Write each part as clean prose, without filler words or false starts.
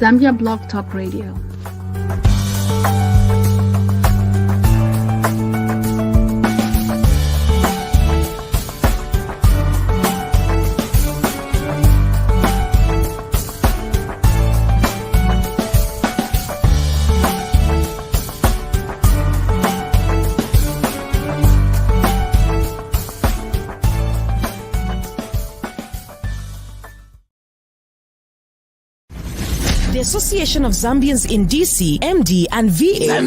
Zambia Blog Talk Radio. The Association of Zambians in DC, MD, and VA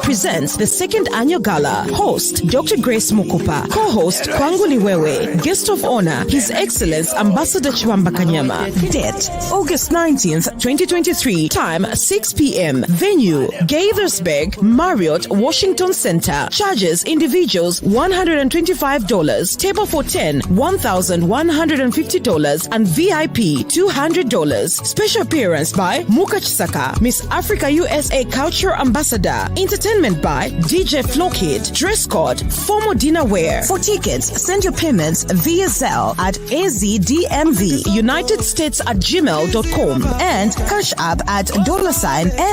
presents the second annual gala. Host, Dr. Grace Mukupa. Co-host, Kwangu Liwewe. Guest of honor, His Excellence Ambassador Chiwamba Kanyama. Date, August 19th, 2023. Time, 6 p.m. Venue, Gaithersburg, Marriott, Washington Center. Charges, individuals, $125. Table for 10, $1,150. And VIP, $200. Special appearance by Muka Chisaka, Miss Africa USA Culture Ambassador. Entertainment by DJ Flowkid. Dress code, formal dinner wear. For tickets, send your payments via Zelle at AZDMV@unitedstates@gmail.com and Cash App at $AZDMVA.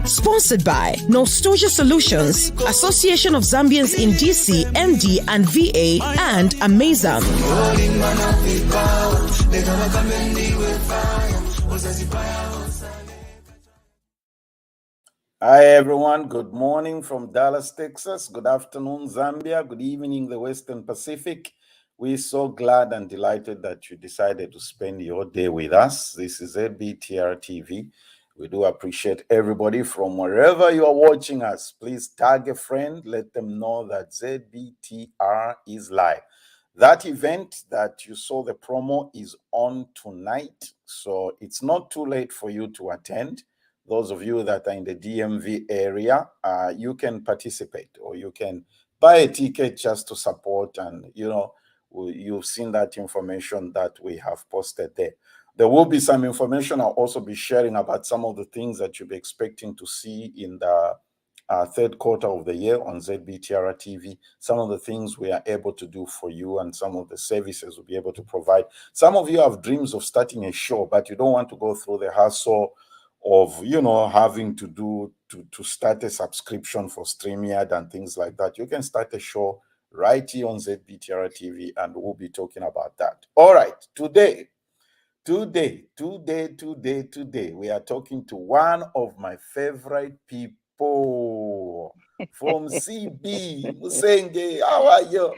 Sponsored by Nostalgia Solutions, Association of Zambians in DC, MD, and VA, and Amazon. Hi everyone, good morning from Dallas, Texas. Good afternoon, Zambia. Good evening, the Western Pacific. We're so glad and delighted that you decided to spend your day with us. This is ZBTR TV. We do appreciate everybody from wherever you are watching us. Please tag a friend, let them know that ZBTR is live. That event that you saw the promo is on tonight, so it's not too late for you to attend. Those of you that are in the DMV area, you can participate or you can buy a ticket just to support. And, you know, you've seen that information that we have posted there. There will be some information I'll also be sharing about some of the things that you'll be expecting to see in the third quarter of the year on ZBTR TV, some of the things we are able to do for you and some of the services we'll be able to provide. Some of you have dreams of starting a show, but you don't want to go through the hassle of, you know, having to start a subscription for StreamYard and things like that. You can start a show right here on ZBTR TV and we'll be talking about that. All right, today, we are talking to one of my favorite people from CB. Musenge, how are you?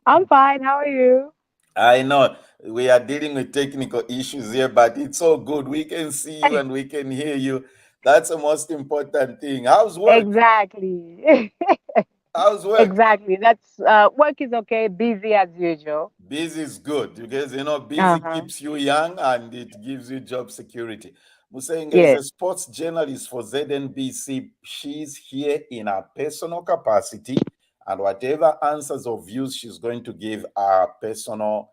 I'm fine. How are you? I know we are dealing with technical issues here, but it's all good. We can see you and we can hear you. That's the most important thing. How's work? Exactly. How's work? Exactly. That's work is okay. Busy as usual. Busy is good because, you know, busy keeps you young and it gives you job security. Musenge is a sports journalist for ZNBC. She's here in her personal capacity, and whatever answers or views she's going to give are personal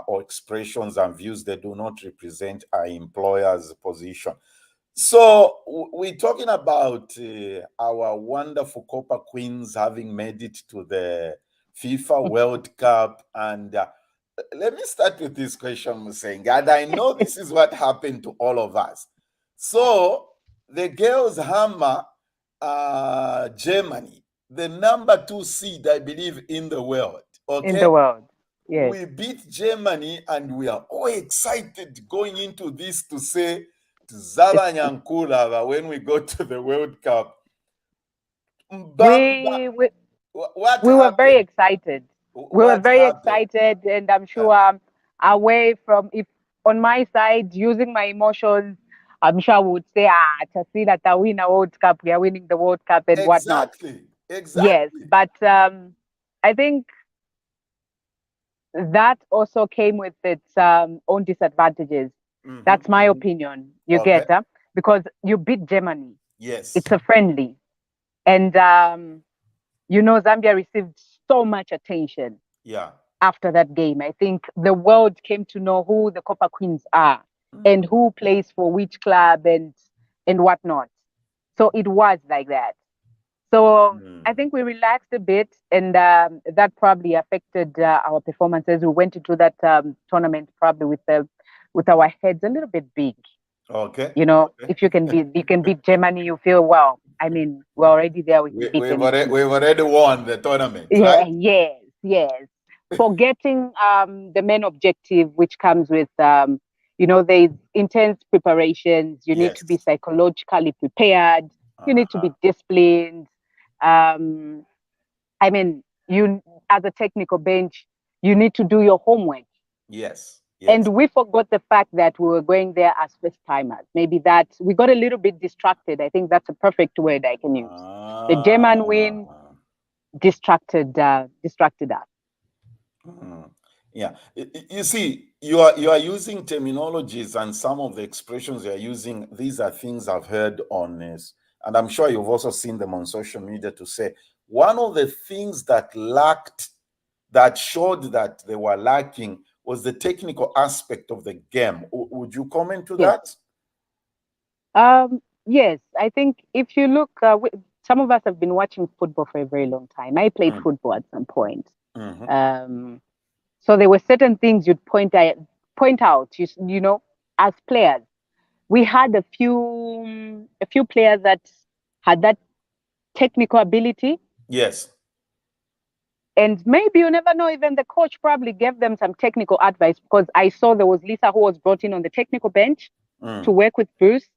or expressions and views that do not represent our employer's position. So we're talking about our wonderful Copa Queens having made it to the FIFA World Cup. And let me start with this question, Musenge. And I know this is what happened to all of us. So the girls hammer Germany, the number 2 seed, I believe, in the world. Okay? In the world, yes. We beat Germany and we are all excited going into this to say Zaba Nyankula when we go to the World Cup. We were very excited. We were very excited, and I'm sure away from, if on my side, using my emotions, I'm sure I would say, to see that I win a World Cup, we are winning the World Cup and whatnot. Exactly. Yes, but I think that also came with its own disadvantages. That's my opinion. You get because you beat Germany. Yes. It's a friendly. And, you know, Zambia received so much attention after that game. I think the world came to know who the Copa Queens are and who plays for which club and whatnot. So it was like that. So I think we relaxed a bit, and that probably affected our performances. We went into that tournament probably with with our heads a little bit big. Okay. You know, if you can beat Germany, you feel, well, I mean, we're already there. We've already won the tournament, yeah, right? Yes. Forgetting the main objective, which comes with there's intense preparations. You need to be psychologically prepared. You need to be disciplined. I mean, you as a technical bench, you need to do your homework. Yes. And we forgot the fact that we were going there as first timers. Maybe that we got a little bit distracted. I think that's a perfect word I can use. The German win distracted us. Yeah, you see, you are using terminologies, and some of the expressions you are using, these are things I've heard on this, and I'm sure you've also seen them on social media, to say one of the things that showed that they were lacking was the technical aspect of the game. Would you comment to that? Yes, I think if you look, some of us have been watching football for a very long time. I played football at some point. So there were certain things you'd point out, you know, as players. We had a few players that had that technical ability. Yes. And maybe you never know, even the coach probably gave them some technical advice, because I saw there was Lisa who was brought in on the technical bench to work with Bruce.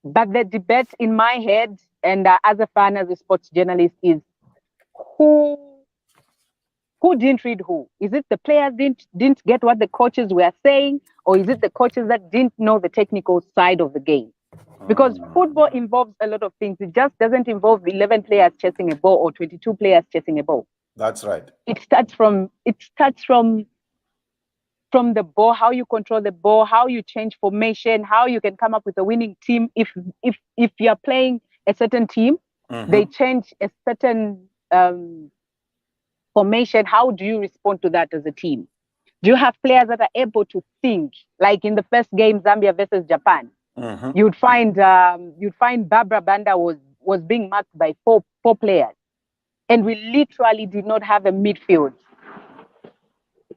But the debate in my head, and as a fan, as a sports journalist, is who didn't read who? Is it the players didn't get what the coaches were saying, or is it the coaches that didn't know the technical side of the game? Because football involves a lot of things. It just doesn't involve 11 players chasing a ball or 22 players chasing a ball. That's right. It starts from the ball, how you control the ball, how you change formation, how you can come up with a winning team. If you're playing a certain team, they change a certain formation. How do you respond to that as a team? Do you have players that are able to think? Like in the first game, Zambia versus Japan, you'd find Barbara Banda was being marked by four players, and we literally did not have a midfield.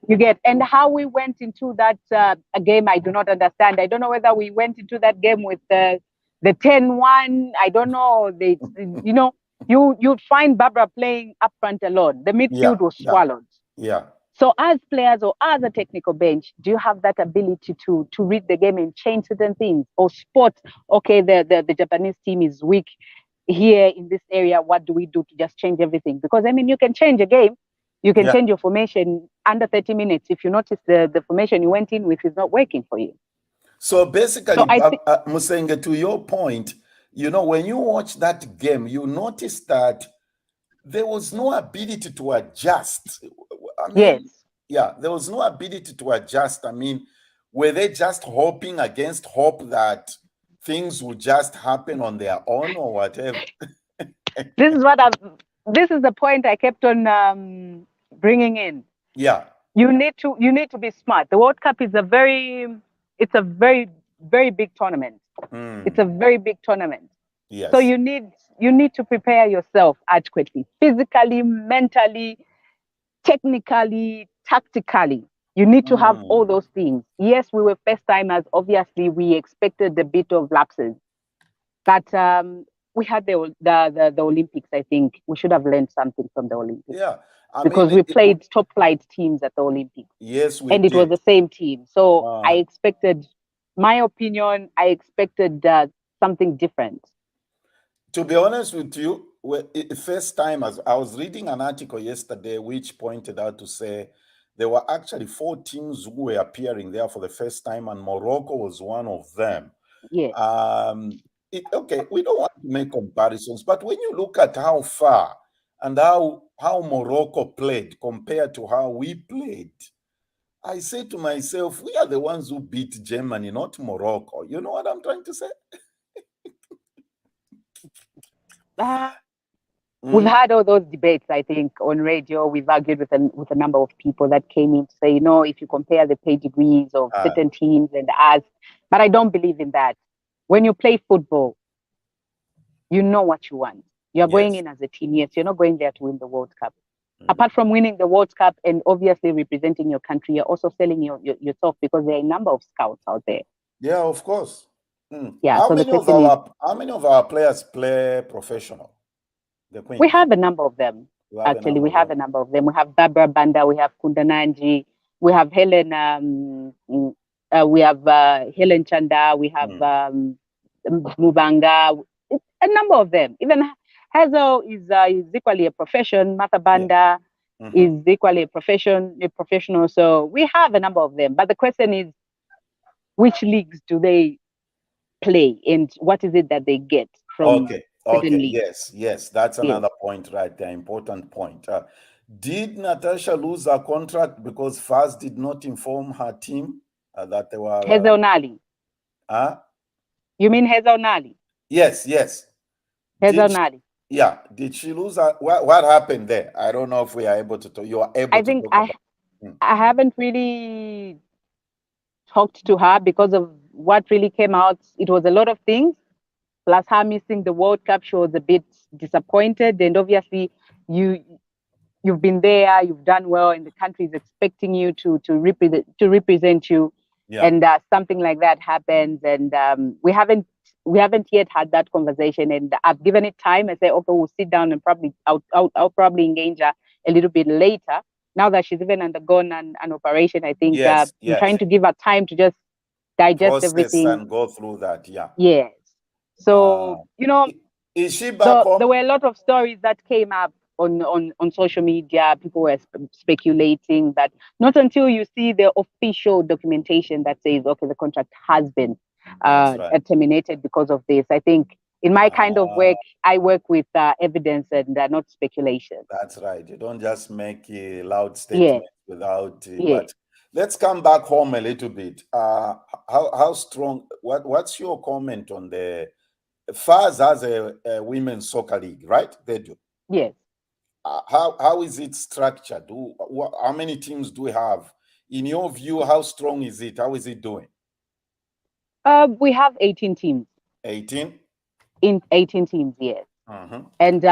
You get, and how we went into that game, I do not understand. I don't know whether we went into that game with the 10-1. I don't know. You'd find Barbara playing up front alone. The midfield was swallowed. Yeah. So as players or as a technical bench, do you have that ability to read the game and change certain things? Or spot, okay, the Japanese team is weak here in this area. What do we do to just change everything? Because, I mean, you can change a game. You can change your formation under 30 minutes if you notice the formation you went in with is not working for you. So basically, Musenge, to your point, you know, when you watch that game, you notice that there was no ability to adjust. I mean, yeah, there was no ability to adjust. I mean, were they just hoping against hope that things would just happen on their own or whatever? This is the point I kept on bringing in. Yeah. You need to be smart. The World Cup is a very big tournament. It's a very big tournament. Yes. So you need to prepare yourself adequately, physically, mentally, technically, tactically. You need to have all those things. Yes, we were first timers. Obviously, we expected a bit of lapses, but we had the Olympics. I think we should have learned something from the Olympics. Yeah, because we played top flight teams at the Olympics. Yes, we did. And it was the same team. So I expected, my opinion, something different. To be honest with you, first time, as I was reading an article yesterday which pointed out to say there were actually 4 teams who were appearing there for the first time, and Morocco was one of them. Yes. Okay, we don't want to make comparisons, but when you look at how far and how Morocco played compared to how we played, I say to myself, we are the ones who beat Germany, not Morocco. You know what I'm trying to say? We've had all those debates, I think, on radio. We've argued with a number of people that came in to say, you know, if you compare the pedigrees of certain teams and us, but I don't believe in that. When you play football, you know what you want. You're going in as a team. Yes, you're not going there to win the World Cup. Apart from winning the World Cup and obviously representing your country, you're also selling yourself, because there are a number of scouts out there. Yeah, of course. Yeah. How many of our players play professional? The Queens? We have a number of them. Actually, we have a number of them. We have Barbara Banda, we have Kundananji, we have Helen, we have Helen Chanda, we have Mubanga, a number of them. Even Hazel is equally a profession. Martha Banda is equally a professional. So we have a number of them. But the question is, which leagues do they play, and what is it that they get from? Okay. Yes. That's another point right there. Important point. Did Natasha lose her contract because FAS did not inform her team that they were Hazel Nali? You mean Hazel Nali? Yes. Hazel Nali. Yeah. Did she lose her? What happened there? I don't know if we are able to. You are able to talk about. I haven't really talked to her because of what really came out. It was a lot of things. Plus her missing the World Cup, she was a bit disappointed. And obviously, you've been there, you've done well, and the country is expecting you to represent you. Yeah. And something like that happens, and we haven't yet had that conversation. And I've given it time. I say, okay, we'll sit down and I'll probably engage her a little bit later. Now that she's even undergone an operation, I think I'm trying to give her time to just digest everything and go through that. Yeah. Yes. So is she back home? There were a lot of stories that came up on social media. People were speculating, but not until you see the official documentation that says, okay, the contract has been terminated because of this. I think in my kind of work, I work with evidence and not speculation. That's right. You don't just make a loud statement without. But let's come back home a little bit. How strong? What's your comment on the FAS has a women's soccer league, right? They do. Yes. How is it structured? How many teams do we have? In your view, how strong is it? How is it doing? We have 18 teams. 18? In 18 teams, yes. And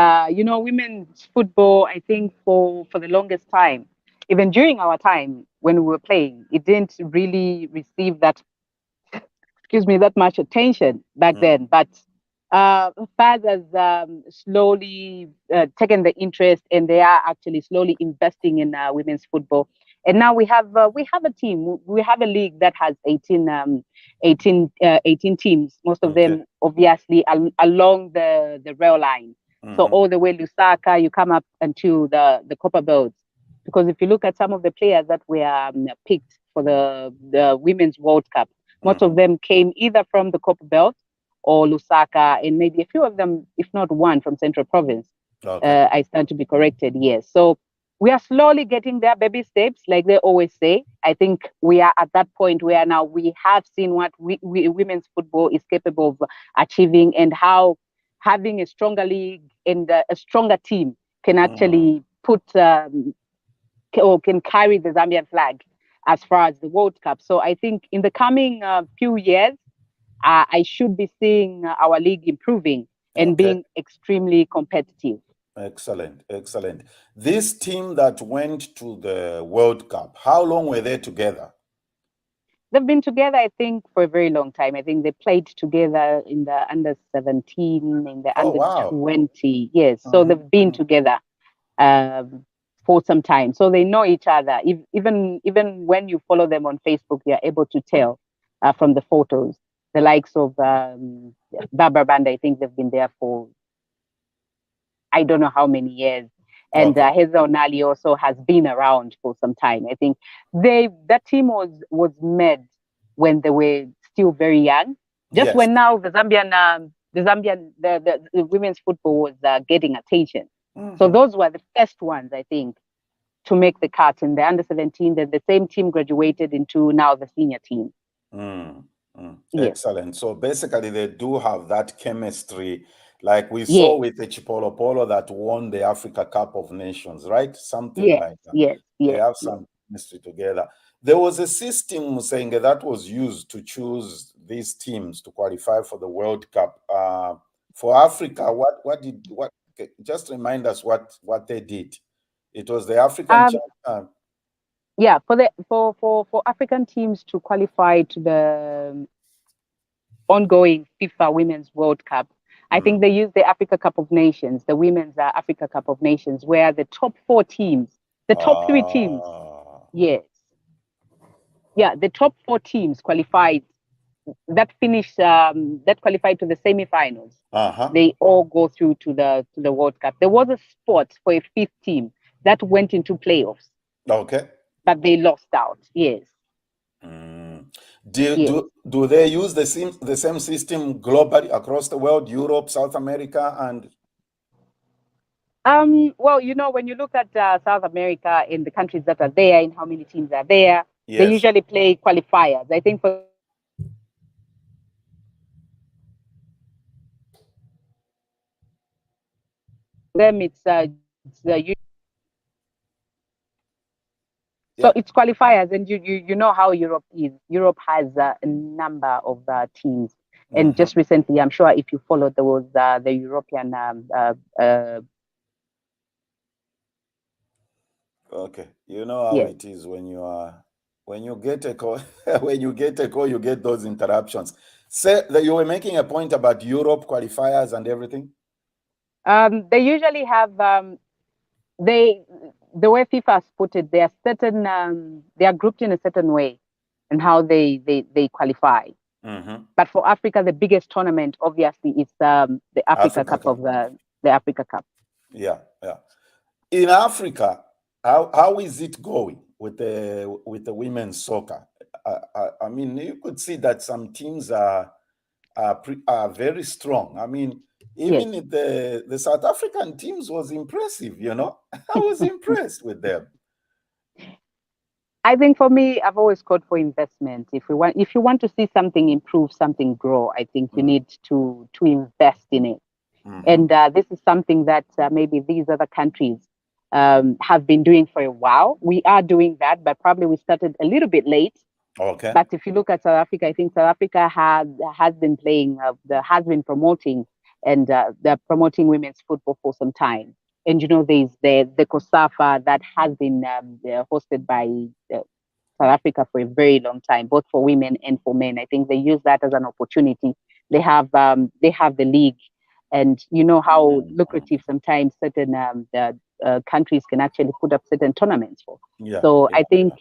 women's football, I think for the longest time, even during our time when we were playing, it didn't really receive that much attention back then. But FAS has slowly taken the interest, and they are actually slowly investing in women's football. And now we have a team. We have a league that has 18 teams. Most of them obviously along the rail line. So all the way Lusaka, you come up until the Copper Belts. Because if you look at some of the players that were picked for the Women's World Cup, most of them came either from the Copper Belt or Lusaka, and maybe a few of them, if not one, from Central Province. I stand to be corrected, yes. So we are slowly getting there, baby steps, like they always say. I think we are at that point where now we have seen what women's football is capable of achieving, and how having a stronger league and a stronger team can actually put or can carry the Zambian flag as far as the World Cup. So I think in the coming few years, I should be seeing our league improving and being extremely competitive. Excellent. This team that went to the World Cup, how long were they together? They've been together, I think, for a very long time. I think they played together in the under 17, in the under 20. Yes, so they've been together for some time, so they know each other. Even when you follow them on Facebook, you're able to tell from the photos. The likes of Barbara Banda, I think they've been there for I don't know how many years. And Hazel Nali also has been around for some time. I think that team was made when they were still very young. Just when now the women's football was getting attention. So those were the first ones, I think, to make the cut in the under 17. That the same team graduated into now the senior team. Excellent. So basically, they do have that chemistry, like we saw with the Chipolopolo that won the Africa Cup of Nations, right? Something like that. Yes. They have some chemistry together. There was a system, Musenge, that was used to choose these teams to qualify for the World Cup. For Africa, what just remind us what they did. It was the African yeah, for African teams to qualify to the ongoing FIFA Women's World Cup, I think they use the Africa Cup of Nations, the Women's Africa Cup of Nations, where the top 4 teams, the top 3 teams, yes, yeah, the top 4 teams qualified that finished that qualified to the semifinals. They all go through to the World Cup. There was a spot for a 5th team that went into playoffs. Okay. But they lost out. Yes. Do they use the same system globally across the world, Europe, South America, and? Well, when you look at South America and the countries that are there and how many teams are there, they usually play qualifiers. I think for them, it's so it's qualifiers, and you know how Europe is. Europe has a number of teams, and just recently, I'm sure if you followed, there was the European. Okay, you know how it is when you get a call. When you get a call, you get those interruptions. Say that you were making a point about Europe qualifiers and everything. They usually have the way FIFA has put it, they are certain they are grouped in a certain way and how they qualify. But for Africa, the biggest tournament obviously is the Africa Cup of the Africa Cup. Yeah. In Africa, how is it going with the women's soccer? I mean, you could see that some teams are very strong. I mean, even the South African teams was impressive, I was impressed with them. I think for me, I've always called for investment. If you want to see something improve, something grow, I think you need to invest in it. And this is something that maybe these other countries have been doing for a while. We are doing that, but probably we started a little bit late. Okay. But if you look at South Africa, I think South Africa has been playing, has been promoting, and they're promoting women's football for some time. And there's the COSAFA that has been hosted by South Africa for a very long time, both for women and for men. I think they use that as an opportunity. They have the league, and you know how lucrative sometimes certain countries can actually put up certain tournaments for. I think.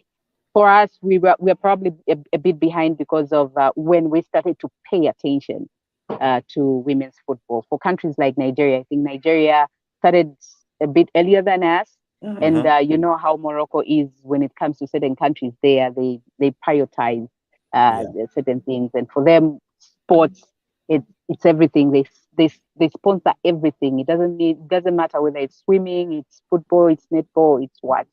For us, we're probably a bit behind because of when we started to pay attention to women's football. For countries like Nigeria, I think Nigeria started a bit earlier than us. And you know how Morocco is when it comes to certain countries there. They prioritize certain things. And for them, sports, it's everything. They sponsor everything. It doesn't matter whether it's swimming, it's football, it's netball, it's what.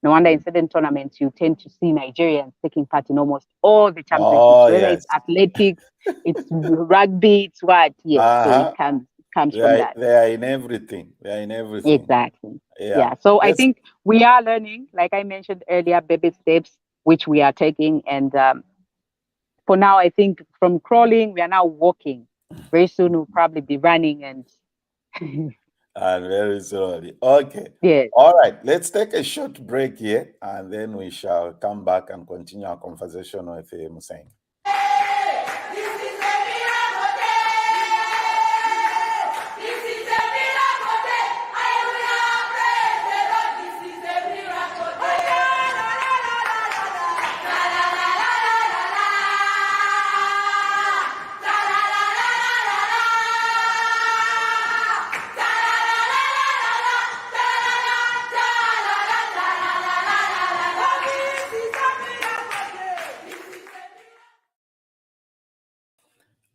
No wonder in certain tournaments you tend to see Nigerians taking part in almost all the championships, whether it's athletics, it's rugby, it's what. Yes, so it comes from that. They are in everything. Exactly. Yeah. So I think we are learning, like I mentioned earlier, baby steps, which we are taking. And for now, I think from crawling, we are now walking. Very soon we'll probably be running and very slowly. Okay. Yes. All right. Let's take a short break here, and then we shall come back and continue our conversation with Musenge.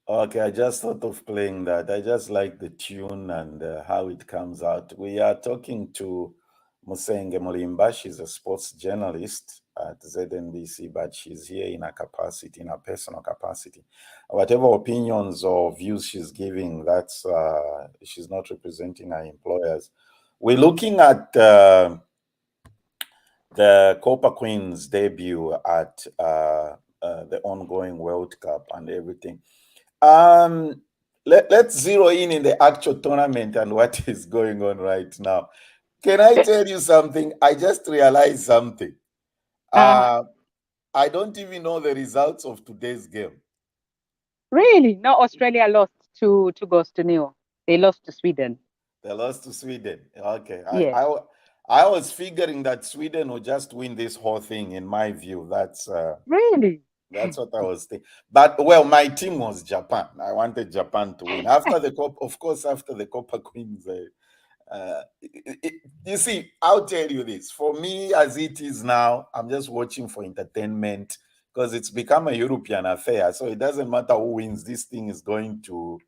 Okay, I just thought of playing that. I just like the tune and how it comes out. We are talking to Musenge Malimba. She's a sports journalist at ZNBC, but she's here in her personal capacity. Whatever opinions or views she's giving, that's she's not representing her employers. We're looking at the Copa Queens debut at the ongoing World Cup and everything. Let's zero in the actual tournament and what is going on right now. Can I tell you something? I just realized something. I don't even know the results of today's game. Really? No, Australia lost two goals to nil. They lost to Sweden. They lost to Sweden. Okay. Yes. I was figuring that Sweden would just win this whole thing, in my view. That's really? That's what I was thinking. But well, my team was Japan. I wanted Japan to win. After the Copa Queens, you see, I'll tell you this. For me, as it is now, I'm just watching for entertainment because it's become a European affair. So it doesn't matter who wins. This thing is going to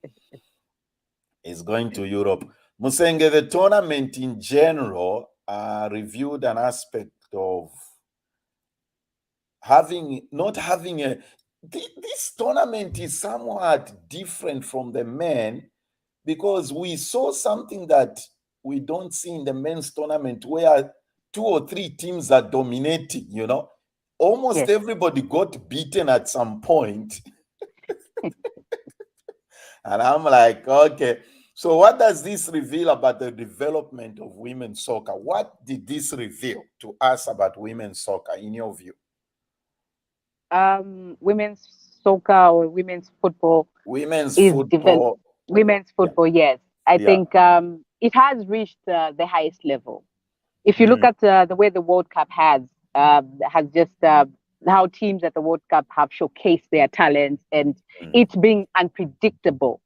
Europe. Musenge, the tournament in general reviewed an aspect of this tournament is somewhat different from the men, because we saw something that we don't see in the men's tournament, where 2 or 3 teams are dominating, almost everybody got beaten at some point. And I'm like, okay, so what does this reveal about the development of women's soccer? What did this reveal to us about women's soccer, in your view? Women's soccer or women's football. Women's football, yes. I think it has reached the highest level. If you look at the way the World Cup has just how teams at the World Cup have showcased their talents, and it's being unpredictable.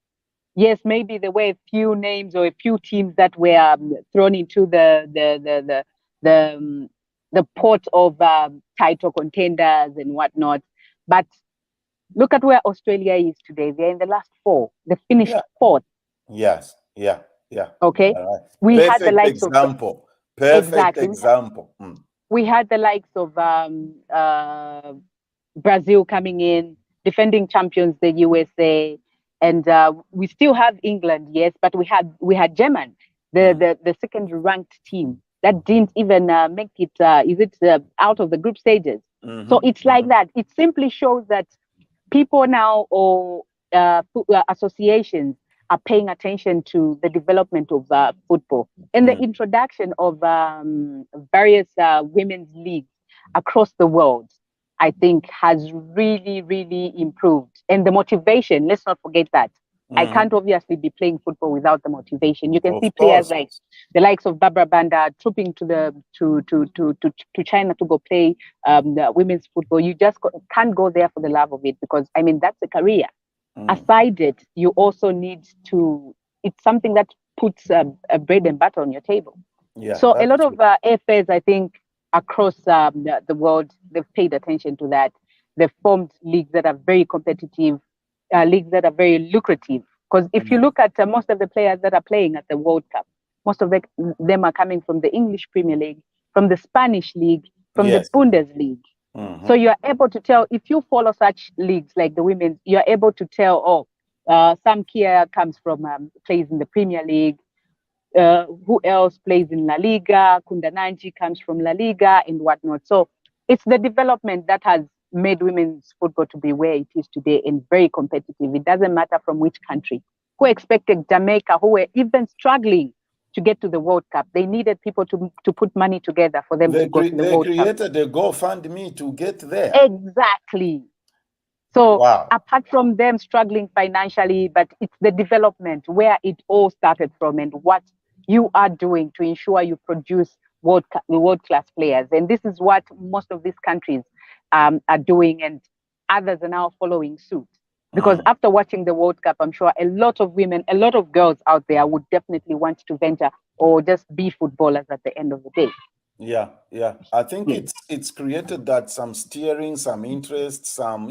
Yes, maybe there were a few names or a few teams that were thrown into the pot of title contenders and whatnot. But look at where Australia is today. They're in the last 4. They finished 4th. Yes. Yeah. Okay. Right. We had the likes example. of Perfect example. We had the likes of Brazil coming in, defending champions, the USA, and we still have England, yes, but we had Germany, the second ranked team that didn't even make it. Out of the group stages? So it's like that. It simply shows that people now, or associations, are paying attention to the development of football, and the introduction of various women's leagues across the world, I think, has really, really improved. And the motivation, let's not forget that. I can't obviously be playing football without the motivation. You can see players like the likes of Barbara Banda trooping to China to go play the women's football. You just can't go there for the love of it, because that's a career. Aside it, you also need to. It's something that puts a bread and butter on your table. Yeah. So a lot of AFAs, I think, across the world, they've paid attention to that. They've formed leagues that are very competitive, leagues that are very lucrative. Because if you look at most of the players that are playing at the World Cup, most of them are coming from the English Premier League, from the Spanish League, from the Bundesliga. So you're able to tell, if you follow such leagues like the women's, you're able to tell, Sam Kier comes from, plays in the Premier League. Who else plays in La Liga? Kundananji comes from La Liga and whatnot. So it's the development that has made women's football to be where it is today, and very competitive. It doesn't matter from which country. Who expected Jamaica, who were even struggling to get to the World Cup? They needed people to put money together for them to go to the World Cup. They created the GoFundMe to get there. Exactly. So apart from them struggling financially, but it's the development, where it all started from, and what you are doing to ensure you produce world-class players. And this is what most of these countries are doing, and others are now following suit. Because after watching the World Cup, I'm sure a lot of women, a lot of girls out there would definitely want to venture or just be footballers at the end of the day. Yeah. I think it's created that some steering, some interest, some,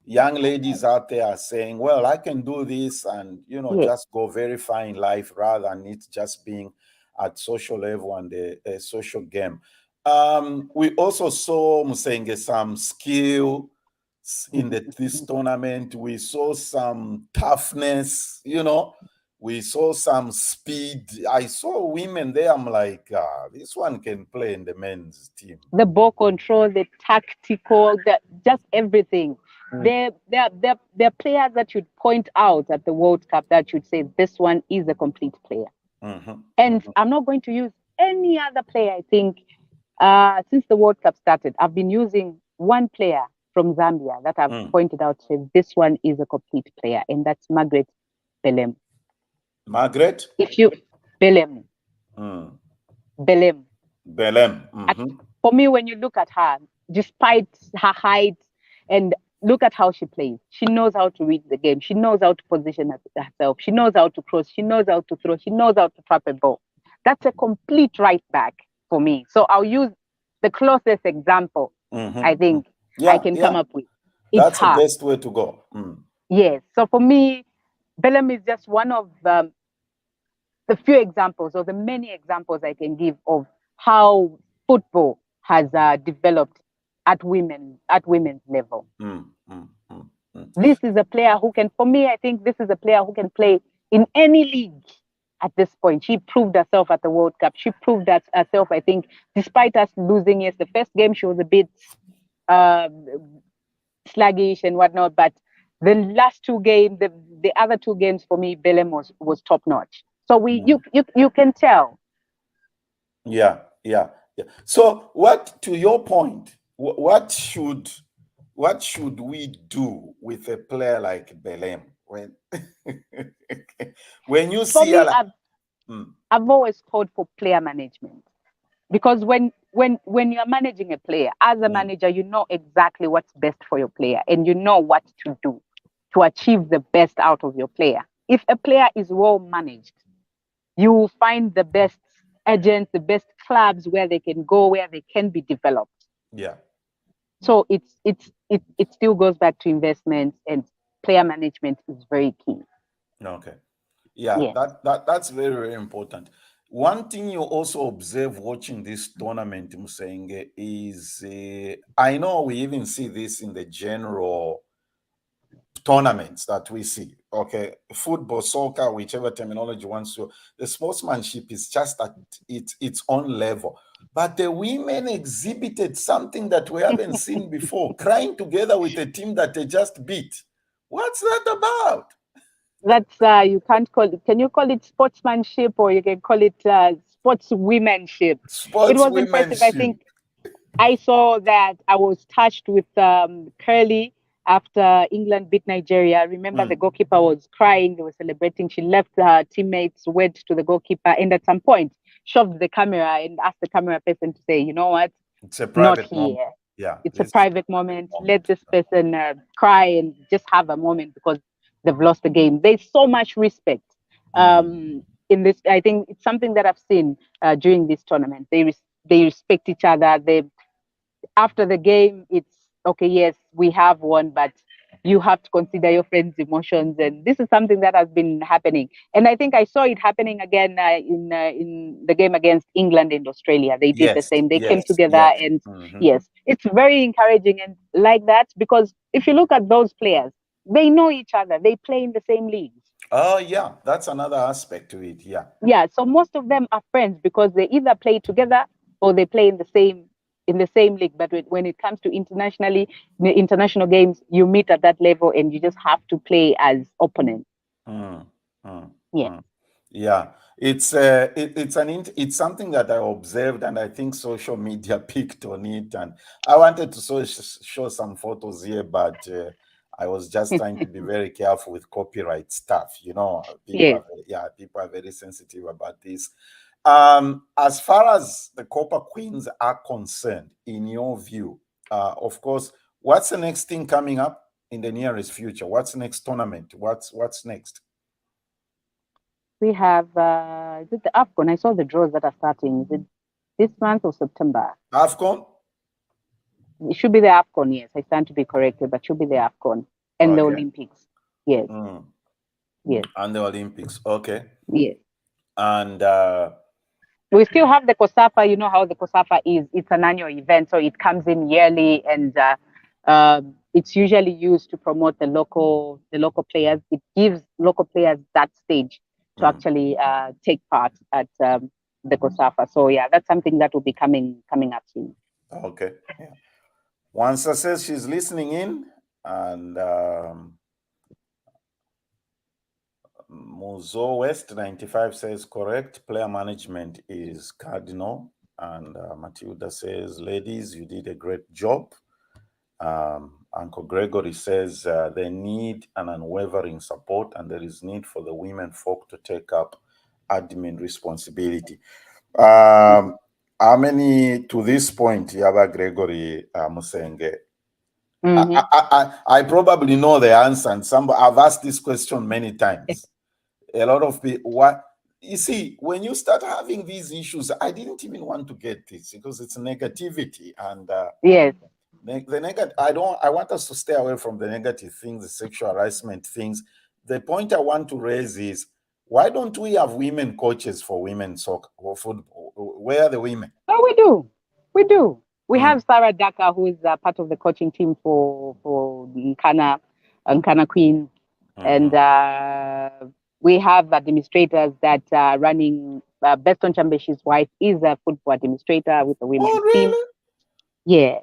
young ladies out there are saying, well, I can do this, and, just go very far in life, rather than it just being at social level and a social game. We also saw, Musenge, some skill in this tournament. We saw some toughness, we saw some speed. I saw women there. I'm like, this one can play in the men's team. The ball control, the tactical, just everything. They're players that you'd point out at the World Cup that you'd say, this one is a complete player. And I'm not going to use any other player, I think, since the World Cup started, I've been using one player from Zambia that I've pointed out. Said this one is a complete player, and that's Margaret Belem. Margaret? Belem. Belem. Belem. For me, when you look at her, despite her height, and look at how she plays, she knows how to read the game. She knows how to position herself. She knows how to cross. She knows how to throw. She knows how to trap a ball. That's a complete right back for me. So I'll use the closest example I think I can come up with. That's the best way to go. Yes. So for me, Belem is just one of the few examples or the many examples I can give of how football has developed at women's level. This is a player who can, for me, I think this is a player who can play in any league at this point. She proved herself at the World Cup. She proved herself, I think, despite us losing, yes, the first game she was a bit sluggish and whatnot, but the last two games, the other two games for me, Belem was top notch. So you can tell. Yeah. So to your point, what should we do with a player like Belem when you see her? I've always called for player management, because when you're managing a player, as a manager, you know exactly what's best for your player, and you know what to do to achieve the best out of your player. If a player is well managed, you will find the best agents, the best clubs where they can go, where they can be developed. Yeah. So it still goes back to investments, and player management is very key. Okay. Yeah, that's very, very important. One thing you also observe watching this tournament, Musenge, is I know we even see this in the general tournaments that we see. Okay, football, soccer, whichever terminology wants to, the sportsmanship is just at its own level. But the women exhibited something that we haven't seen before, crying together with a team that they just beat. What's that about? That's you can't call it. Can you call it sportsmanship, or you can call it sportswomanship? It was impressive. I think I saw that. I was touched with Curly after England beat Nigeria. I remember the goalkeeper was crying. They were celebrating. She left her teammates, went to the goalkeeper, and at some point shoved the camera and asked the camera person to say, "You know what? It's a private moment. Here. Yeah, it's a private moment. Let this person cry and just have a moment, because they've lost the game." There's so much respect in this. I think it's something that I've seen during this tournament. They respect each other. After the game, it's okay. Yes, we have won, but you have to consider your friends' emotions, and this is something that has been happening. And I think I saw it happening again in the game against England and Australia. They did the same. They came together, and yes, it's very encouraging and like that, because if you look at those players, they know each other. They play in the same leagues. Oh yeah, that's another aspect to it. Yeah. So most of them are friends because they either play together or they play in the same league. But when it comes to international games, you meet at that level and you just have to play as opponents. Yeah, it's something that I observed, and I think social media picked on it, and I wanted to show some photos here, but I was just trying to be very careful with copyright stuff. People are very sensitive about this. As far as the Copa Queens are concerned, in your view, of course, what's the next thing coming up in the nearest future? What's the next tournament? What's next? We have is it the AFCON? I saw the draws that are starting. Is it this month or September? AFCON? It should be the AFCON, yes. I stand to be corrected, but should be the AFCON and the Olympics. Yes. Yes. And the Olympics. Okay. Yes. And we still have the COSAFA. You know how the COSAFA is. It's an annual event, so it comes in yearly, and it's usually used to promote the local players. It gives local players that stage to actually take part at the COSAFA. So yeah, that's something that will be coming up soon. Okay. Yeah. Wansa says she's listening in, and Muzo West 95 says correct. Player management is cardinal. And Matilda says, ladies, you did a great job. Uncle Gregory says they need an unwavering support, and there is need for the women folk to take up admin responsibility. How many to this point, Yaba Gregory Musenge? I probably know the answer, and I've asked this question many times. A lot of people, you see, when you start having these issues, I didn't even want to get this because it's negativity, and yes, the negative. I want us to stay away from the negative things, the sexual harassment things. The point I want to raise is, why don't we have women coaches for women's soccer or football? Where are the women? Oh, we do. We have Sarah Daka, who is part of the coaching team for Nkana Queens, and we have administrators that are running. Beston Chambeshi's wife is a football administrator with the women's team. Yeah.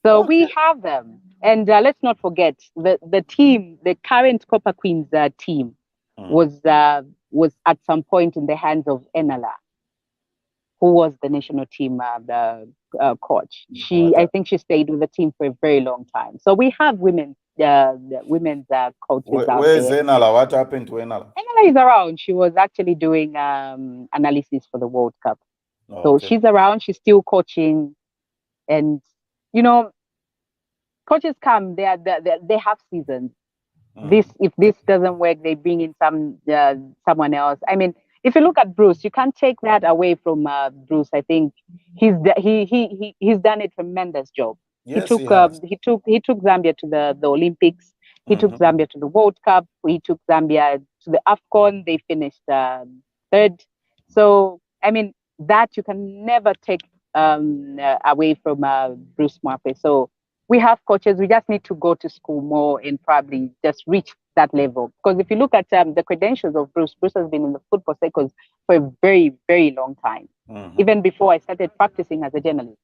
So we have them, and let's not forget the team, the current Copper Queens team, was at some point in the hands of Enala, who was the national team coach. I think she stayed with the team for a very long time. So we have women's coaches out Where's there. Enala? What happened to Enala? Enala is around. She was actually doing analysis for the World Cup. So she's around. She's still coaching, and coaches come. They have seasons. If this doesn't work, they bring in someone else. I mean, if you look at Bruce, you can't take that away from Bruce. I think he's done a tremendous job. Yes, he took Zambia to the Olympics. He took Zambia to the World Cup. He took Zambia to the AFCON. They finished third. So I mean, that you can never take away from Bruce Mwape. So we have coaches. We just need to go to school more and probably just reach that level. Because if you look at the credentials of Bruce has been in the football circles for a very, very long time. Even before I started practicing as a journalist,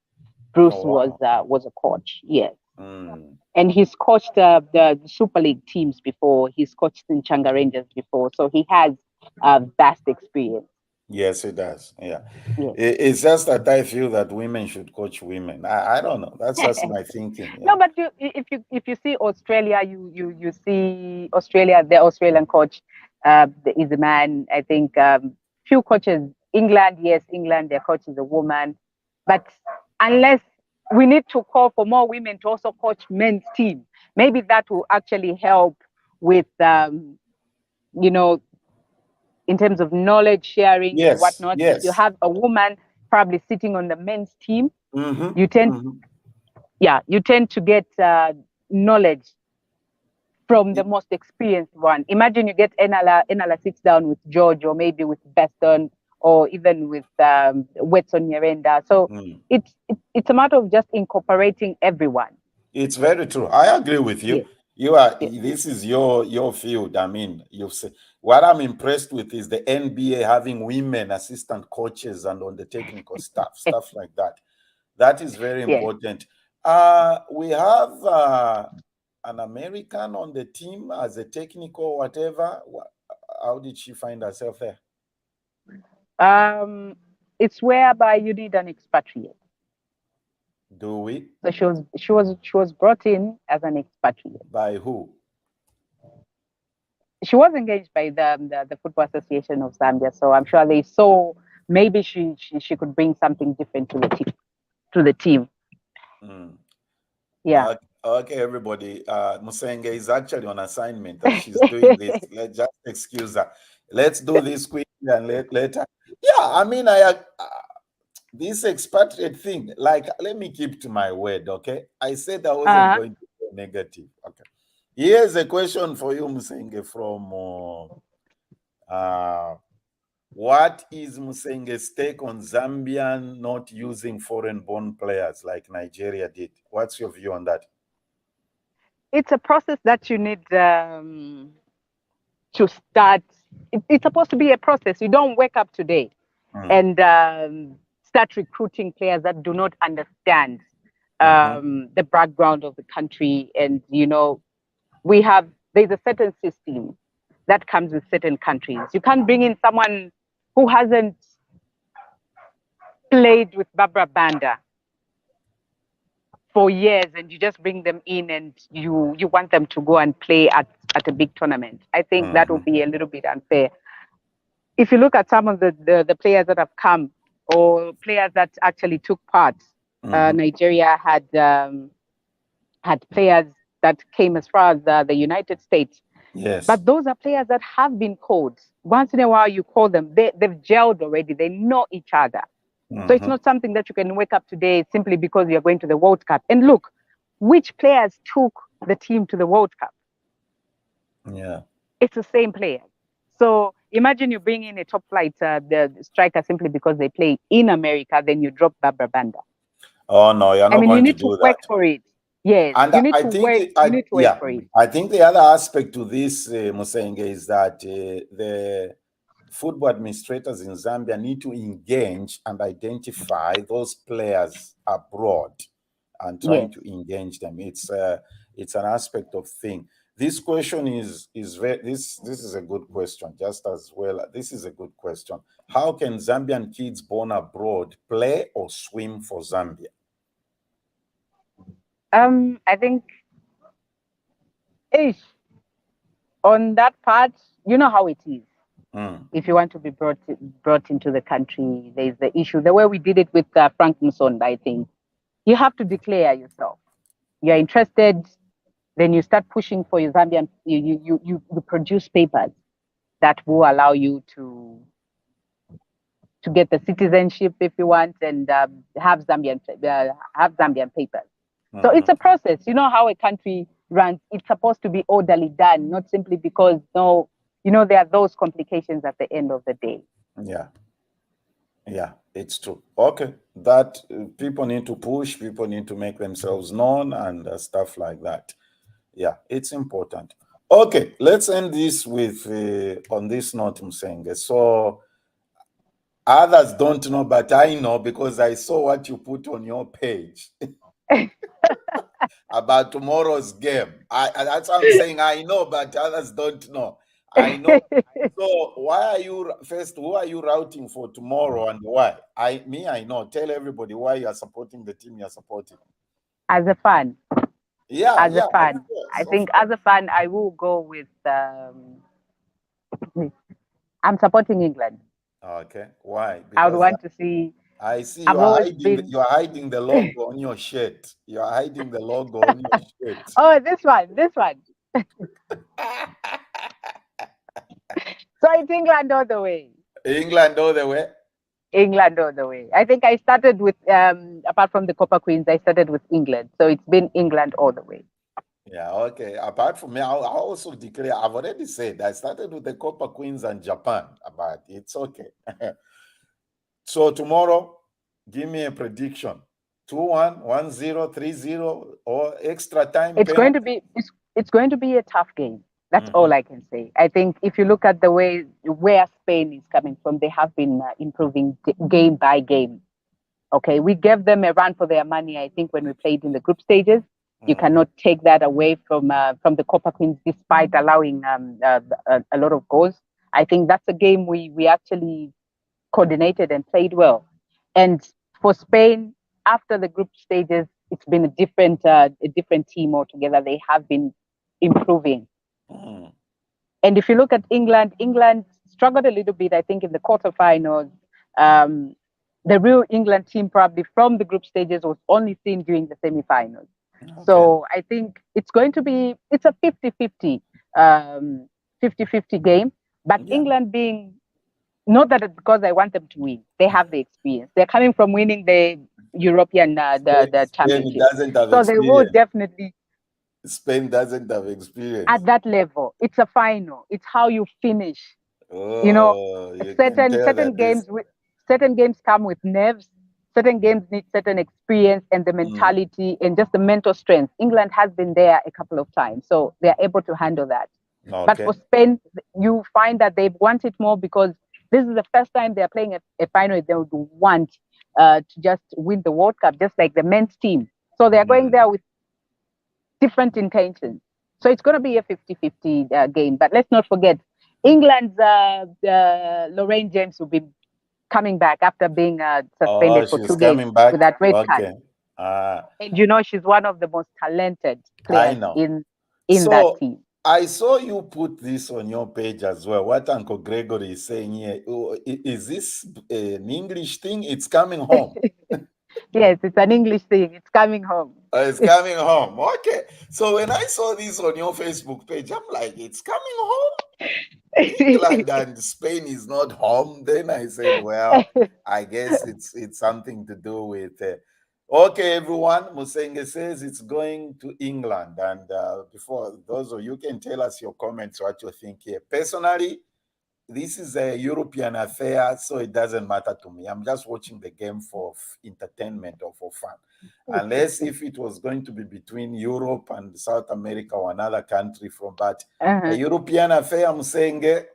Bruce was a coach. Yes. And he's coached the Super League teams before. He's coached in Changa Rangers before. So he has vast experience. Yes, he does. Yeah. It's just that I feel that women should coach women. I don't know. That's just my thinking. Yeah. No, but if you see Australia, you see Australia, the Australian coach is a man. I think few coaches. England, their coach is a woman. But unless we need to call for more women to also coach men's team, maybe that will actually help with in terms of knowledge sharing and whatnot. Yes. If you have a woman probably sitting on the men's team, you tend to get knowledge from the most experienced one. Imagine you get Enala sits down with George, or maybe with Beston, or even with Wetson Nyerenda. So it's a matter of just incorporating everyone. It's very true. I agree with you. This is your field. I mean, you've said what I'm impressed with is the NBA having women assistant coaches and on the technical stuff like that. That is very important. We have an American on the team as a technical whatever. How did she find herself there? It's whereby you need an expatriate. Do we? So she was brought in as an expatriate. By who? She was engaged by the Football Association of Zambia. So I'm sure they saw maybe she could bring something different to the team. Yeah. Okay, everybody. Musenge is actually on assignment that she's doing this. Let's just excuse her. Let's do this quickly and later. Yeah, I mean, this expatriate thing, like, let me keep to my word, okay? I said I wasn't going to go negative. Okay. Here's a question for you, Musenge, from what is Musenge's take on Zambian not using foreign-born players like Nigeria did? What's your view on that? It's a process that you need to start. It's supposed to be a process. You don't wake up today and start recruiting players that do not understand the background of the country. And, there's a certain system that comes with certain countries. You can't bring in someone who hasn't played with Barbara Banda for years, and you just bring them in and you want them to go and play at a big tournament. I think that would be a little bit unfair. If you look at some of the players that have come, or players that actually took part, Nigeria had players that came as far as the United States. Yes. But those are players that have been called. Once in a while, you call them. They've gelled already. They know each other. So it's not something that you can wake up today simply because you're going to the World Cup. And look, which players took the team to the World Cup? Yeah. It's the same players. So imagine you bring in a top flight the striker simply because they play in America, then you drop Barbara Banda. Oh, no, you're not going to do that. You need to work for it. Yes, and you need to wait for it. I think the other aspect to this, Musenge, is that the football administrators in Zambia need to engage and identify those players abroad and trying to engage them. It's an aspect of thing. This question is very, this is a good question just as well. This is a good question. How can Zambian kids born abroad play or swim for Zambia? I think on that part, you know how it is. If you want to be brought into the country, there's the issue. The way we did it with Frank Musonda, I think you have to declare yourself. You're interested, then you start pushing for your Zambian. You produce papers that will allow you to get the citizenship if you want, and have Zambian papers. So it's a process. You know how a country runs. It's supposed to be orderly done, not simply because there are those complications at the end of the day. Yeah, it's true. Okay, that people need to push, people need to make themselves known and stuff like that. Yeah, it's important. Okay, let's end this with, on this note, Musenge. So others don't know, but I know because I saw what you put on your page about tomorrow's game. That's what I'm saying. I know, but others don't know. I know. So who are you routing for tomorrow and why? I know. Tell everybody why you are supporting the team you're supporting. As a fan. Yeah. As a fan. I think as a fan, I will go with I'm supporting England. Okay. Why? Because I would want to see. I see you are hiding the logo on your shirt. You are hiding the logo on your shirt. Oh, this one. So it's England all the way. England all the way? England all the way. I think I started with, apart from the Copper Queens, I started with England. So it's been England all the way. Yeah, okay. Apart from me, I also declare, I've already said, I started with the Copper Queens and Japan, but it's okay. So tomorrow, give me a prediction. 2-1, 1-0, 3-0, or extra time? It's going to be a tough game. That's all I can say. I think if you look at the way where Spain is coming from, they have been improving game by game. Okay, we gave them a run for their money, I think, when we played in the group stages. You cannot take that away from the Copper Queens, despite allowing a lot of goals. I think that's a game we actually coordinated and played well. And for Spain, after the group stages, it's been a different team altogether. They have been improving. And if you look at England struggled a little bit, I think, in the quarterfinals. The real England team, probably from the group stages, was only seen during the semifinals. Okay. So I think it's a 50-50 game. But England being, not that it's because I want them to win. They have the experience. They're coming from winning the European the championship. So they will definitely. Spain doesn't have experience at that level. It's a final. It's how you finish. Certain games come with nerves. Certain games need certain experience and the mentality and just the mental strength. England has been there a couple of times, so they are able to handle that. Okay. But for Spain, you find that they want it more because this is the first time they are playing a final. They would want to just win the World Cup, just like the men's team. So they are going there with different intentions. So it's going to be a 50-50 game. But let's not forget, England's Lorraine James will be coming back after being suspended for 2 games with that red card. And she's one of the most talented players in that team. I saw you put this on your page as well. What Uncle Gregory is saying here, is this an English thing? It's coming home. Yes, it's an English thing. It's coming home. It's coming home. Okay. So when I saw this on your Facebook page, I'm like, it's coming home? England and Spain is not home. Then I said, well, I guess it's something to do with... Okay, everyone, Musenge says it's going to England. And before those of you can tell us your comments, what you think here. Personally, this is a European affair, so it doesn't matter to me. I'm just watching the game for entertainment or for fun. Unless if it was going to be between Europe and South America or another country from, but a European affair, Musenge,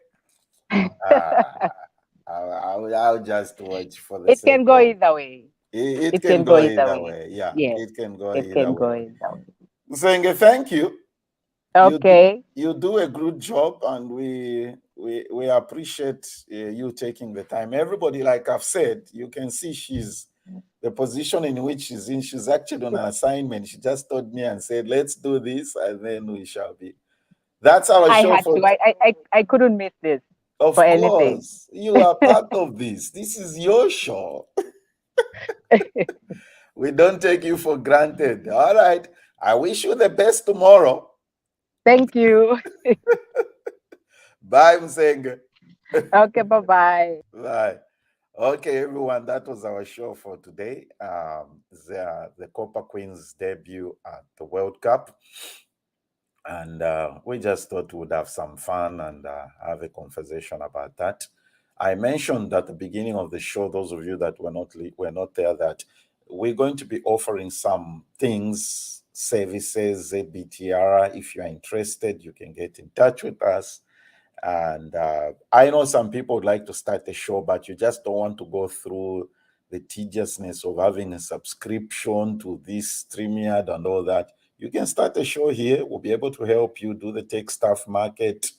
I'll just watch for the It can go either way. It can go either way. Yeah, it can go either way. Musenge, thank you. Okay. You do a good job, and we appreciate you taking the time. Everybody, like I've said, you can see the position in which she's in. She's actually on an assignment. She just told me and said, let's do this, and then we shall be. That's our show. I couldn't miss this. Of course, anything. You are part of this. This is your show. We don't take you for granted. All right. I wish you the best tomorrow. Thank you. Bye, Musenge. Okay, bye-bye. Bye. Okay, everyone, that was our show for today. The Copper Queens debut at the World Cup. And we just thought we would have some fun and have a conversation about that. I mentioned at the beginning of the show, those of you that were not there, that we're going to be offering some things, services, ZBTR. If you're interested, you can get in touch with us. And I know some people would like to start a show, but you just don't want to go through the tediousness of having a subscription to this StreamYard and all that. You can start a show here. We'll be able to help you do the tech stuff, market,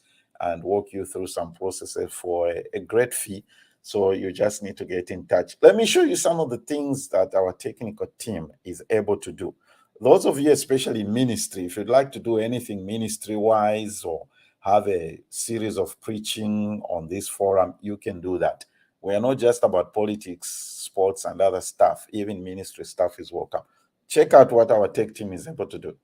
and walk you through some processes for a great fee. So you just need to get in touch. Let me show you some of the things that our technical team is able to do. Those of you, especially in ministry, if you'd like to do anything ministry-wise or have a series of preaching on this forum, you can do that. We are not just about politics, sports, and other stuff. Even ministry stuff is welcome. Check out what our tech team is able to do.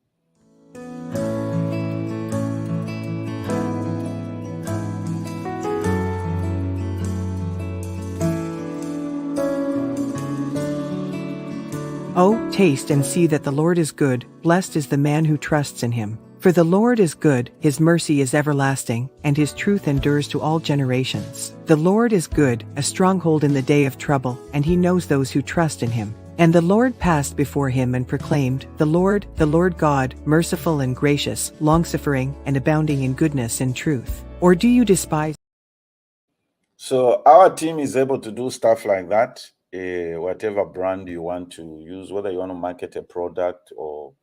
Oh, taste and see that the Lord is good. Blessed is the man who trusts in him. For the Lord is good, his mercy is everlasting, and his truth endures to all generations. The Lord is good, a stronghold in the day of trouble, and he knows those who trust in him. And the Lord passed before him and proclaimed, the Lord God, merciful and gracious, long-suffering, and abounding in goodness and truth. Or do you despise? So our team is able to do stuff like that. Whatever brand you want to use, whether you want to market a product or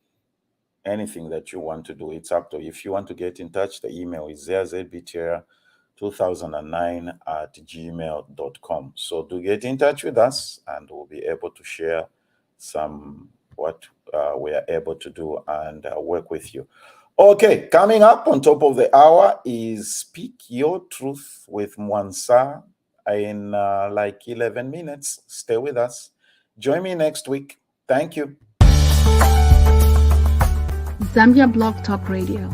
anything that you want to do, it's up to you. If you want to get in touch, the email is zerzbtr2009@gmail.com. So do get in touch with us, and we'll be able to share some what we are able to do and work with you. Okay, coming up on top of the hour is Speak Your Truth with Mwansa in like 11 minutes. Stay with us. Join me next week. Thank you. Zambia Blog Talk Radio.